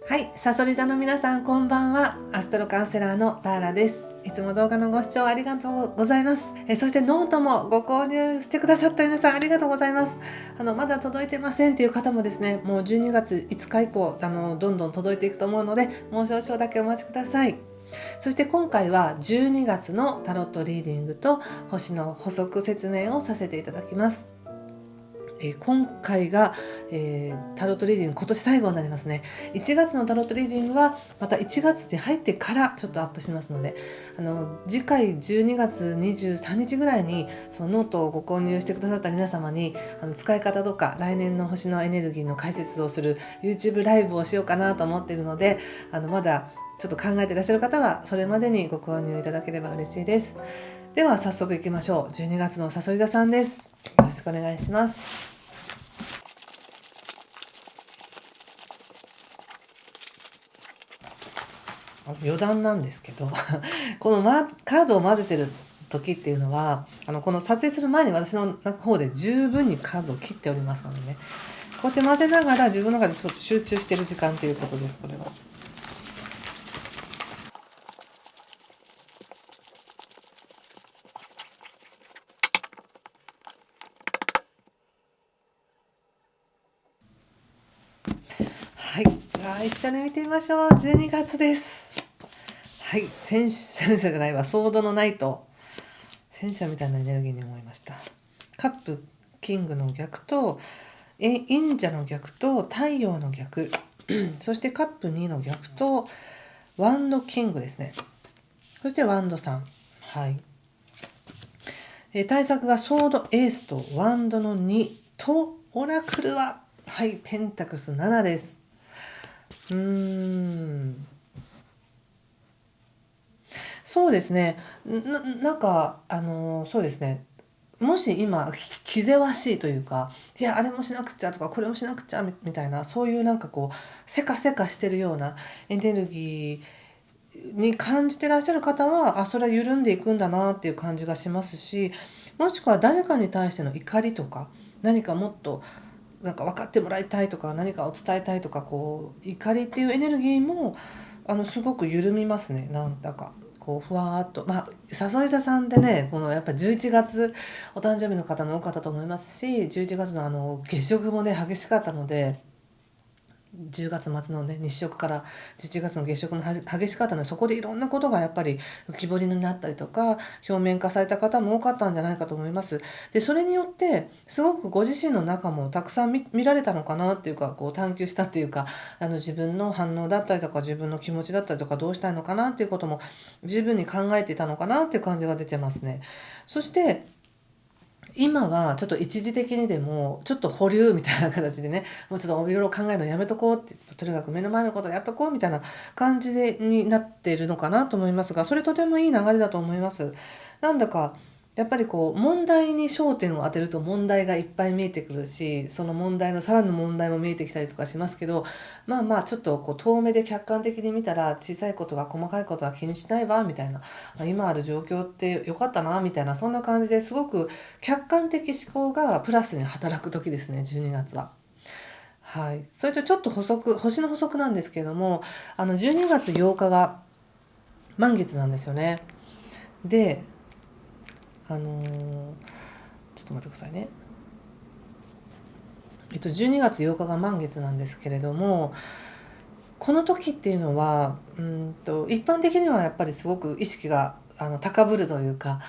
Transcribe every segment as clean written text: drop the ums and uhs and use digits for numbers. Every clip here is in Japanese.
はい、サソリ座の皆さんこんばんは。アストロカウンセラーのターラです。いつも動画のご視聴ありがとうございます。そしてノートもご購入してくださった皆さんありがとうございます。まだ届いてませんという方もですね、もう12月5日以降どんどん届いていくと思うので、もう少々だけお待ちください。そして今回は12月のタロットリーディングと星の補足説明をさせていただきます。今回が、タロットリーディング今年最後になりますね。1月のタロットリーディングはまた1月に入ってからちょっとアップしますので、次回12月23日ぐらいにそのノートをご購入してくださった皆様に使い方とか来年の星のエネルギーの解説をする YouTube ライブをしようかなと思っているので、まだちょっと考えていらっしゃる方はそれまでにご購入いただければ嬉しいです。では早速いきましょう。12月のさそり座さんです。よろしくお願いします。余談なんですけどこの、カードを混ぜてる時っていうのはこの撮影する前に私の方で十分にカードを切っておりますのでね、こうやって混ぜながら自分の中でちょっと集中してる時間ということです。これははい、じゃあ一緒に見てみましょう。12月です。はい、戦車じゃないわ、ソードのナイト、戦車みたいなエネルギーに思いました。カップキングの逆と忍者の逆と太陽の逆そしてカップ2の逆とワンドキングですね。そしてワンドさん、はい、対策がソードエースとワンドの2とオラクルは、はい、ペンタクス7です。そうですね。なんかそうですね。もし今気ぜわしいというか、いやあれもしなくちゃとかこれもしなくちゃみたいな、そういうなんかこうせかせかしてるようなエネルギーに感じてらっしゃる方は、それは緩んでいくんだなっていう感じがしますし、もしくは誰かに対しての怒りとか、何かもっとなんか分かってもらいたいとか何かを伝えたいとか、こう怒りっていうエネルギーもすごく緩みますね。なんだかこうふわーっと、さそり座さんってね、このやっぱ11月お誕生日の方も多かったと思いますし、11月の月食もね激しかったので、10月末のね日食から11月の月食も激しかったので、そこでいろんなことがやっぱり浮き彫りになったりとか表面化された方も多かったんじゃないかと思います。でそれによってすごくご自身の中もたくさん見られたのかなっていうか、こう探求したっていうか、自分の反応だったりとか自分の気持ちだったりとかどうしたいのかなっていうことも十分に考えていたのかなっていう感じが出てますね。そして今はちょっと一時的にでもちょっと保留みたいな形でね、もうちょっといろいろ考えるのやめとこうって、とにかく目の前のことやっとこうみたいな感じになっているのかなと思いますが、それとてもいい流れだと思います。なんだかやっぱりこう問題に焦点を当てると問題がいっぱい見えてくるし、その問題のさらなる問題も見えてきたりとかしますけど、ちょっとこう遠目で客観的に見たら小さいことは細かいことは気にしないわみたいな、今ある状況って良かったなみたいな、そんな感じですごく客観的思考がプラスに働く時ですね、12月は。はい、それとちょっと星の補足なんですけれども、12月8日が満月なんですよね。で、ちょっと待ってくださいね。12月8日が満月なんですけれども、この時っていうのは一般的にはやっぱりすごく意識が高ぶるというか、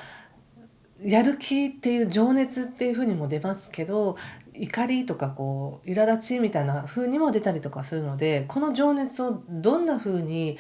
やる気っていう情熱っていう風にも出ますけど、怒りとかこう苛立ちみたいな風にも出たりとかするので、この情熱をどんな風に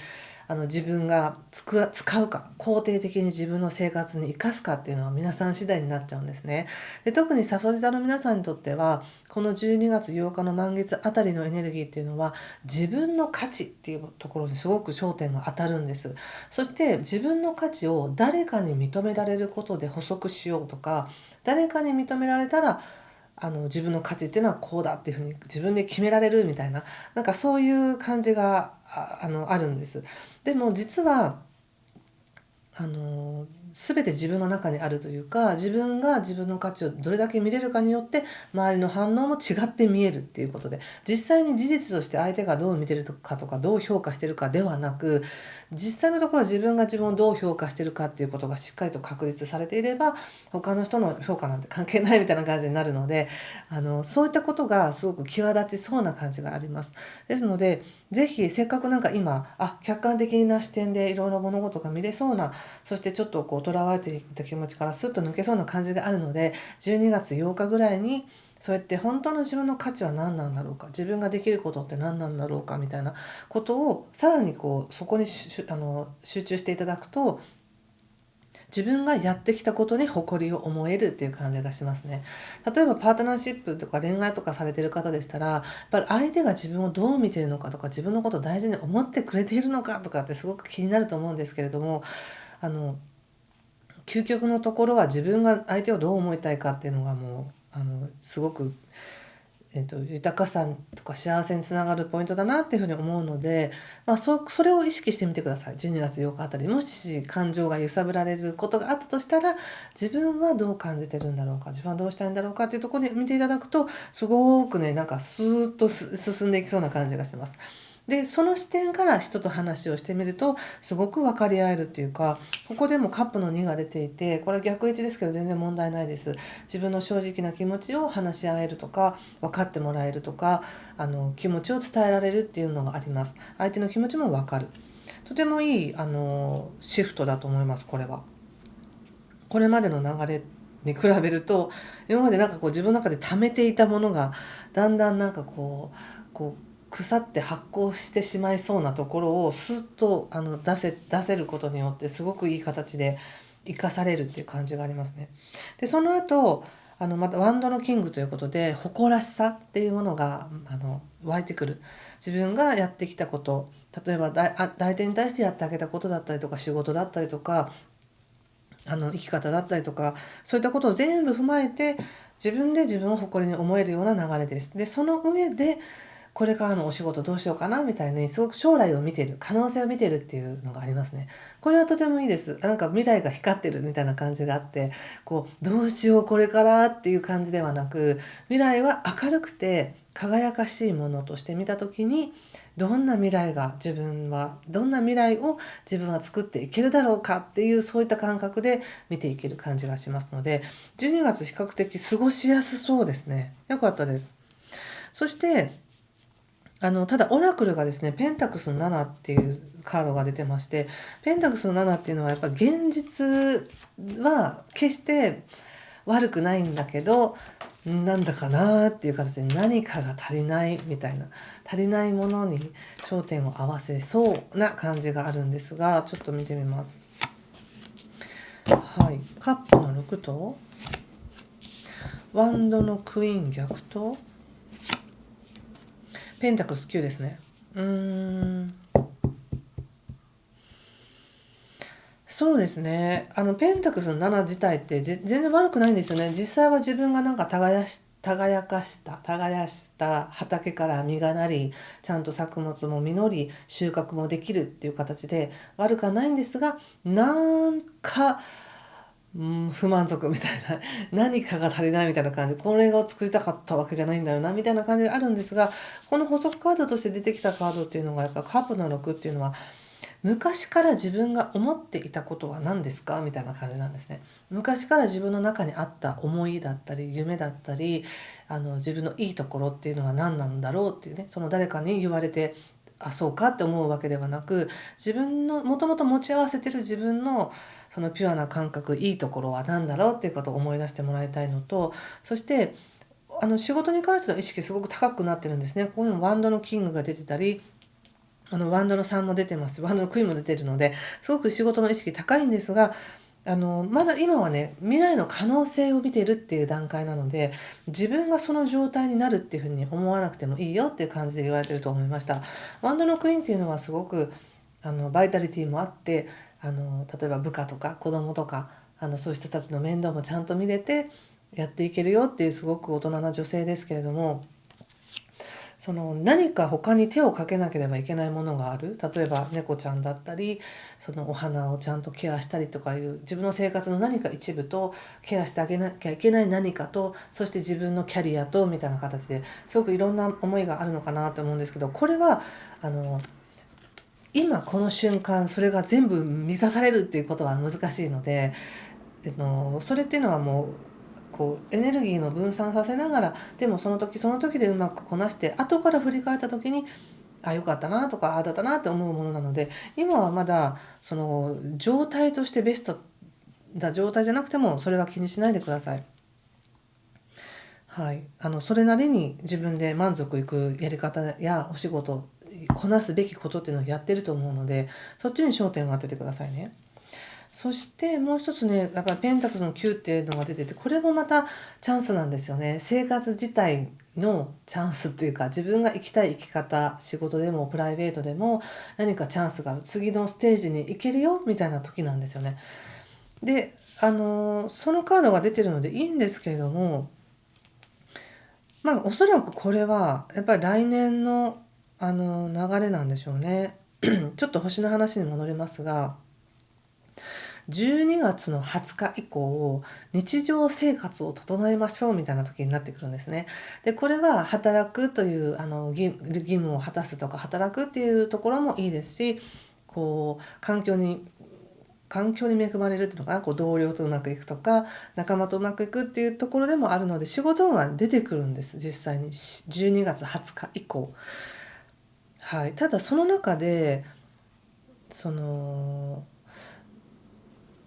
自分が使うか、肯定的に自分の生活に生かすかっていうのは皆さん次第になっちゃうんですね。で特にさそり座の皆さんにとってはこの12月8日の満月あたりのエネルギーっていうのは自分の価値っていうところにすごく焦点が当たるんです。そして自分の価値を誰かに認められることで補足しようとか、誰かに認められたら自分の価値っていうのはこうだっていうふうに自分で決められるみたいな、なんかそういう感じがあるんです。でも実はあの全て自分の中にあるというか、自分が自分の価値をどれだけ見れるかによって周りの反応も違って見えるっていうことで、実際に事実として相手がどう見てるかとかどう評価してるかではなく、実際のところ自分が自分をどう評価してるかっていうことがしっかりと確立されていれば、他の人の評価なんて関係ないみたいな感じになるので、そういったことがすごく際立ちそうな感じがあります。ですので、ぜひせっかくなんか今客観的な視点でいろいろ物事が見れそうな、そしてちょっとこうとらわれていた気持ちからスッと抜けそうな感じがあるので、12月8日ぐらいにそうやって本当の自分の価値は何なんだろうか、自分ができることって何なんだろうかみたいなことをさらにこうそこに集中していただくと、自分がやってきたことに誇りを思えるっていう感じがしますね。例えばパートナーシップとか恋愛とかされてる方でしたら、やっぱり相手が自分をどう見てるのかとか、自分のことを大事に思ってくれているのかとかってすごく気になると思うんですけれども、あの究極のところは自分が相手をどう思いたいかっていうのがもうすごく豊かさとか幸せにつながるポイントだなっていうふうに思うので、それを意識してみてください。12月8日あたり、もし感情が揺さぶられることがあったとしたら、自分はどう感じてるんだろうか、自分はどうしたいんだろうかっていうところで見ていただくと、すごくね、なんかスーッと進んでいきそうな感じがします。で、その視点から人と話をしてみると、すごく分かり合えるっていうか、ここでもカップの2が出ていて、これは逆位置ですけど全然問題ないです。自分の正直な気持ちを話し合えるとか、分かってもらえるとか、気持ちを伝えられるっていうのがあります。相手の気持ちも分かる。とてもいいシフトだと思います。これはこれまでの流れに比べると、今までなんかこう自分の中で溜めていたものがだんだんなんかこう腐って発酵してしまいそうなところをスッと出せることによって、すごくいい形で生かされるっていう感じがありますね。でその後またワンドのキングということで、誇らしさっていうものが湧いてくる。自分がやってきたこと、例えば相手に対してやってあげたことだったりとか、仕事だったりとか、生き方だったりとか、そういったことを全部踏まえて、自分で自分を誇りに思えるような流れです。でその上でこれからのお仕事どうしようかなみたいに、すごく将来を見ている、可能性を見ているっていうのがありますね。これはとてもいいです。なんか未来が光ってるみたいな感じがあって、こうどうしようこれからっていう感じではなく、未来は明るくて輝かしいものとして見た時に、どんな未来を自分は作っていけるだろうかっていう、そういった感覚で見ていける感じがしますので、12月比較的過ごしやすそうですね。よかったです。そしてただオラクルがですね、ペンタクスの7っていうカードが出てまして、ペンタクスの7っていうのはやっぱ現実は決して悪くないんだけど、なんだかなっていう形で何かが足りないみたいな、足りないものに焦点を合わせそうな感じがあるんですが、ちょっと見てみます。はい、カップの6とワンドのクイーン逆とペンタクス9ですね。そうですね。ペンタクスの7自体って全然悪くないんですよね。実際は自分がなんか耕した畑から実がなり、ちゃんと作物も実り、収穫もできるっていう形で悪くはないんですが、なんか、不満足みたいな、何かが足りないみたいな感じ、これを作りたかったわけじゃないんだよなみたいな感じがあるんですが、この補足カードとして出てきたカードっていうのが、やっぱカープの6っていうのは、昔から自分が思っていたことは何ですかみたいな感じなんですね。昔から自分の中にあった思いだったり夢だったり、自分のいいところっていうのは何なんだろうっていうね、その誰かに言われてそうかって思うわけではなく、自分のもともと持ち合わせてる自分のそのピュアな感覚、いいところは何だろうっていうことを思い出してもらいたいのと、そして仕事に関しての意識すごく高くなってるんですね。ここにもワンドのキングが出てたり、ワンドの3も出てます。ワンドのクイーンも出てるので、すごく仕事の意識高いんですが、まだ今はね、未来の可能性を見てるっていう段階なので、自分がその状態になるっていうふうに思わなくてもいいよっていう感じで言われてると思いました。ワンドのクイーンっていうのはすごくバイタリティもあって、例えば部下とか子供とかそういう人たちの面倒もちゃんと見れてやっていけるよっていう、すごく大人な女性ですけれども、その何か他に手をかけなければいけないものがある。例えば猫ちゃんだったり、そのお花をちゃんとケアしたりとかいう自分の生活の何か一部と、ケアしてあげなきゃいけない何かと、そして自分のキャリアとみたいな形ですごくいろんな思いがあるのかなと思うんですけど、これはあの今この瞬間それが全部満たされるっていうことは難しいので、それっていうのはもうこうエネルギーの分散させながら、でもその時その時でうまくこなして、後から振り返った時にあ良かったなとかああだったなって思うものなので、今はまだその状態としてベストな状態じゃなくてもそれは気にしないでください。はい、それなりに自分で満足いくやり方やお仕事、こなすべきことっていうのをやってると思うので、そっちに焦点を当ててくださいね。そしてもう一つね、やっぱりペンタクスの9っていうのが出てて、これもまたチャンスなんですよね。生活自体のチャンスっていうか、自分が生きたい生き方、仕事でもプライベートでも何かチャンスがある、次のステージに行けるよみたいな時なんですよね。で、そのカードが出てるのでいいんですけれども、まあおそらくこれはやっぱり来年の流れなんでしょうね。ちょっと星の話に戻りますが、12月の20日以降、日常生活を整えましょうみたいな時になってくるんですね。で、これは働くという義務を果たすとか、働くっていうところもいいですし、こう環境に恵まれるっていうのかな、こう同僚とうまくいくとか、仲間とうまくいくっていうところでもあるので、仕事運は出てくるんです、実際に12月20日以降。はい、ただその中でその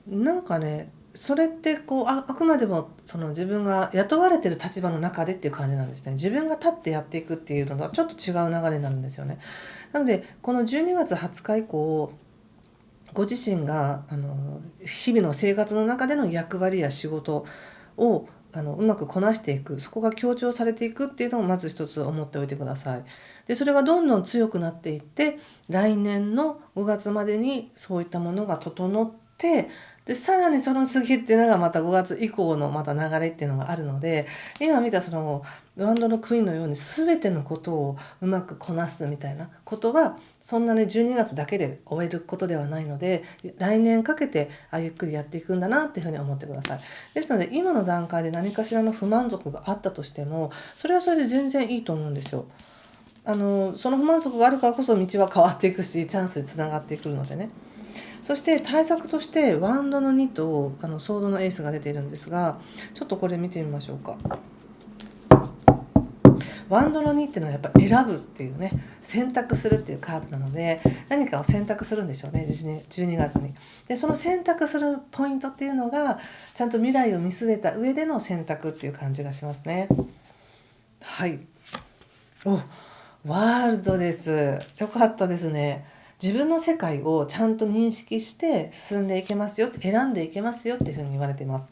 なんかね、それってこうあくまでもその自分が雇われてる立場の中でっていう感じなんですね。自分が立ってやっていくっていうのとはちょっと違う流れになるんですよね。なのでこの12月20日以降、ご自身が日々の生活の中での役割や仕事をうまくこなしていく、そこが強調されていくっていうのをまず一つ思っておいてください。でそれがどんどん強くなっていって、来年の5月までにそういったものが整って、でさらにその次っていうのがまた5月以降のまた流れっていうのがあるので、今見たそのワンドのクイーンのように全てのことをうまくこなすみたいなことはそんなに12月だけで終えることではないので、来年かけてゆっくりやっていくんだなっていうふうに思ってください。ですので今の段階で何かしらの不満足があったとしても、それはそれで全然いいと思うんですよ。その不満足があるからこそ道は変わっていくし、チャンスにつながってくるのでね。そして対策としてワンドの2とソードのエースが出ているんですが、ちょっとこれ見てみましょうか。ワンドの2っていうのはやっぱり選ぶっていうね、選択するっていうカードなので、何かを選択するんでしょうね、12月に。でその選択するポイントっていうのがちゃんと未来を見据えた上での選択っていう感じがしますね。はい。お、ワールドです。よかったですね。自分の世界をちゃんと認識して進んでいけますよって、選んでいけますよっていうふうに言われています。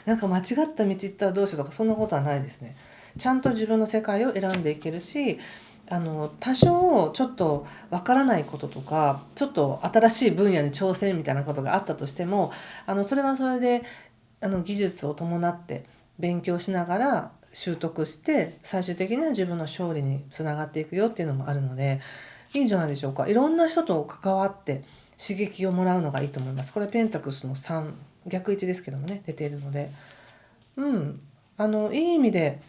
なんか間違った道行ったらどうしようとかそんなことはないですね。ちゃんと自分の世界を選んでいけるし、多少ちょっとわからないこととか、ちょっと新しい分野に挑戦みたいなことがあったとしても、それはそれで技術を伴って勉強しながら習得して、最終的には自分の勝利につながっていくよっていうのもあるので、いいんじゃないでしょうか。いろんな人と関わって刺激をもらうのがいいと思います。これペンタクスの3、逆位置ですけどもね、出ているので、いい意味で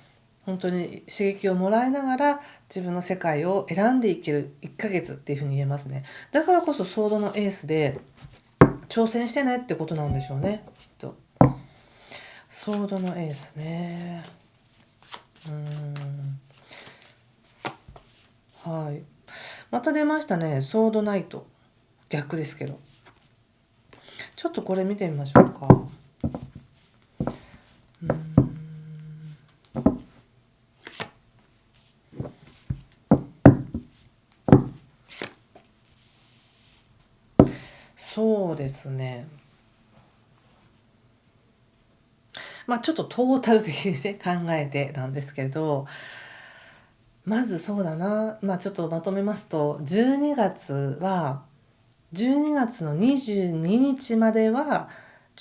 本当に刺激をもらいながら自分の世界を選んでいける1ヶ月っていうふうに言えますね。だからこそソードのエースで挑戦してねってことなんでしょうね、きっと。ソードのエースね。はい。また出ましたね、ソードナイト。逆ですけど。ちょっとこれ見てみましょうか。そうですね。ちょっとトータル的にね、考えてなんですけど、まずそうだな、ちょっとまとめますと、12月の22日までは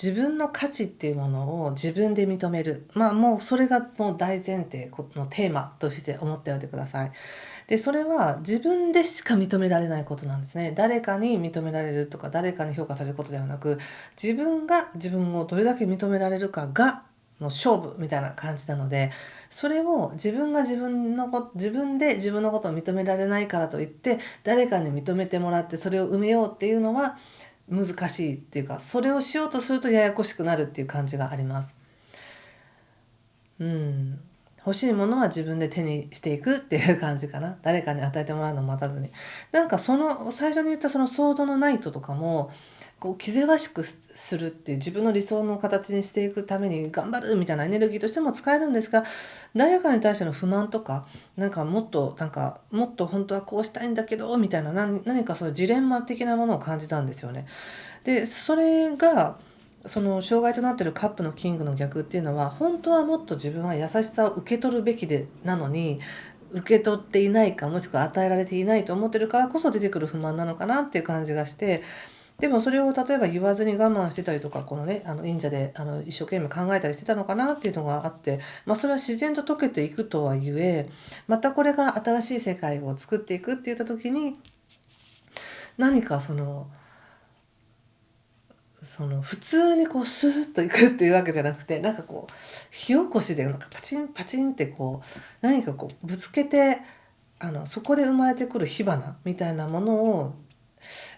自分の価値っていうものを自分で認める。もうそれがもう大前提のテーマとして思っておいてください。で、それは自分でしか認められないことなんですね。誰かに認められるとか、誰かに評価されることではなく、自分が自分をどれだけ認められるかがの勝負みたいな感じなので、それを自分が自分で自分のことを認められないからといって、誰かに認めてもらってそれを埋めようっていうのは難しいっていうか、それをしようとするとややこしくなるっていう感じがあります。うん。欲しいものは自分で手にしていくっていう感じかな。誰かに与えてもらうのを待たずに。なんかその最初に言ったそのソードのナイトとかも、こう気ぜわしくするっていう自分の理想の形にしていくために頑張るみたいなエネルギーとしても使えるんですが、誰かに対しての不満とか、もっと本当はこうしたいんだけどみたいな何かそういうジレンマ的なものを感じたんですよね。で、それがその障害となっているカップのキングの逆っていうのは、本当はもっと自分は優しさを受け取るべきでなのに、受け取っていないか、もしくは与えられていないと思ってるからこそ出てくる不満なのかなっていう感じがして、でもそれを例えば言わずに我慢してたりとか、このね、忍者で一生懸命考えたりしてたのかなっていうのがあって、それは自然と解けていくとはいえ、またこれから新しい世界を作っていくって言った時に、何かその普通にこうスーッといくっていうわけじゃなくて、なんかこう火起こしでなんかパチンパチンってこう何かこうぶつけて、そこで生まれてくる火花みたいなものを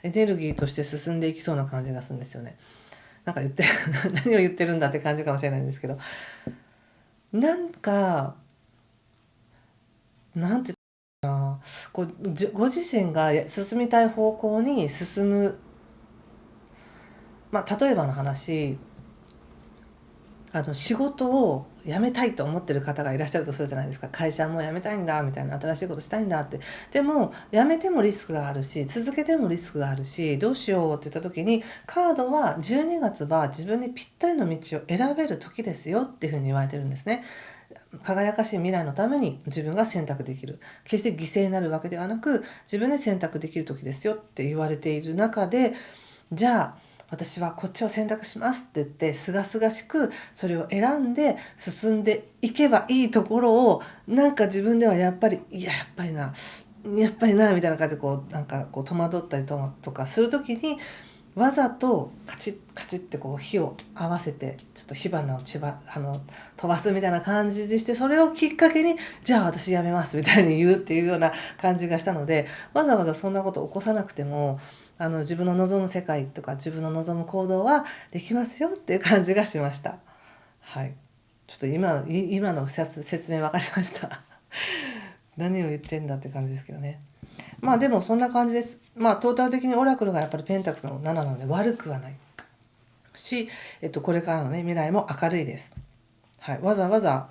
エネルギーとして進んでいきそうな感じがするんですよね。なんか何を言ってるんだって感じかもしれないんですけど、なんかなんていうかな、ご自身が進みたい方向に進む、例えばの話、仕事を辞めたいと思ってる方がいらっしゃるとするじゃないですか。会社も辞めたいんだみたいな、新しいことしたいんだって。でも辞めてもリスクがあるし、続けてもリスクがあるし、どうしようって言った時に、カードは12月は自分にぴったりの道を選べる時ですよっていうふうに言われてるんですね。輝かしい未来のために自分が選択できる。決して犠牲になるわけではなく、自分で選択できる時ですよって言われている中で、じゃあ私はこっちを選択しますって言って清々しくそれを選んで進んでいけばいいところを、なんか自分ではやっぱりやっぱりなみたいな感じで戸惑ったりとかする時に、わざとカチッカチッってこう火を合わせてちょっと火花を飛ばすみたいな感じでして、それをきっかけにじゃあ私やめますみたいに言うっていうような感じがしたので、わざわざそんなことを起こさなくても自分の望む世界とか自分の望む行動はできますよっていう感じがしました。はい。ちょっと今の説明分かりました。何を言ってんだって感じですけどね。でもそんな感じです。トータル的にオラクルがやっぱりペンタクスの7なので悪くはないし、これからのね未来も明るいです。はい。わざわざ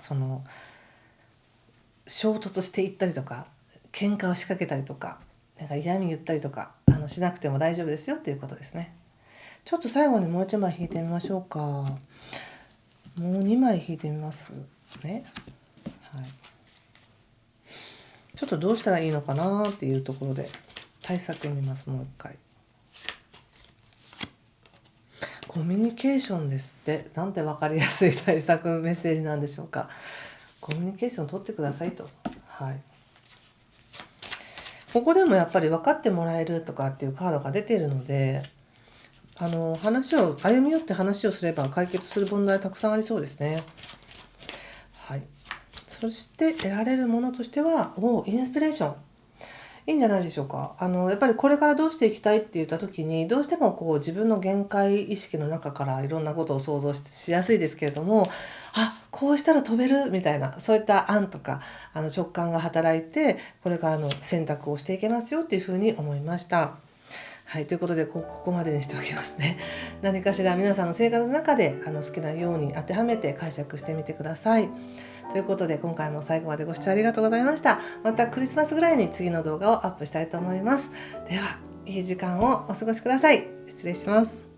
衝突していったりとか、喧嘩を仕掛けたりとか、なんか嫌味言ったりとかしなくても大丈夫ですよっていうことですね。ちょっと最後にもう一枚引いてみましょうか。もう2枚引いてみますね。はい。ちょっとどうしたらいいのかなっていうところで対策見ます。もう一回。コミュニケーションですって。なんて分かりやすい対策メッセージなんでしょうか。コミュニケーション取ってくださいと。はい。ここでもやっぱり分かってもらえるとかっていうカードが出ているので、歩み寄って話をすれば解決する問題たくさんありそうですね。はい。そして得られるものとしては、インスピレーション。いいんじゃないでしょうか。やっぱりこれからどうしていきたいって言った時に、どうしても自分の限界意識の中からいろんなことを想像しやすいですけれども、こうしたら飛べるみたいな、そういった案とか直感が働いて、これからの選択をしていけますよっていうふうに思いました。はい、ということでここまでにしておきますね。何かしら皆さんの生活の中で好きなように当てはめて解釈してみてください。ということで今回も最後までご視聴ありがとうございました。またクリスマスぐらいに次の動画をアップしたいと思います。では、いい時間をお過ごしください。失礼します。